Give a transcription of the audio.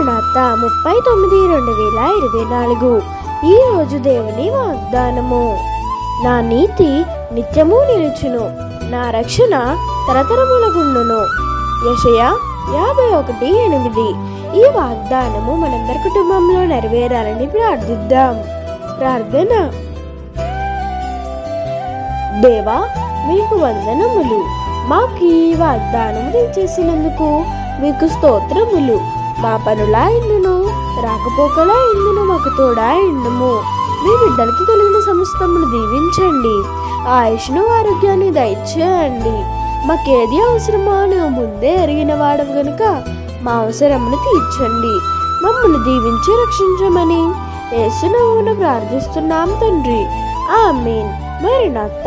మరణాత 39/2024. ఈరోజు దేవుని వాగ్దానము. నా నీతి నిత్యము నిలుచును, నా రక్షణ తరతరములగుండును. యెషయా 51:8. ఈ వాగ్దానము మనందరి కుటుంబంలో నెరవేరాలని ప్రార్థిద్దాం. ప్రార్థన. దేవా, మీకు వందనములు. మాకు ఈ వాగ్దానము దయచేసినందుకు మీకు స్తోత్రములు. మా పనులా ఇందును రాకపోకలా ఇందును మాకు తోడా ఇండుము. మీ బిడ్డలకి కలిగిన సమస్తమును దీవించండి. ఆయుష్ను ఆరోగ్యాన్ని దయచేయండి. మాకేది అవసరమో నువ్వు ముందే ఎరిగిన వాడవు గనుక మా అవసరమును తీర్చండి. మమ్మల్ని దీవించి రక్షించమని యేసు నామమున ప్రార్థిస్తున్నాం తండ్రి. ఆమేన్. మరణాత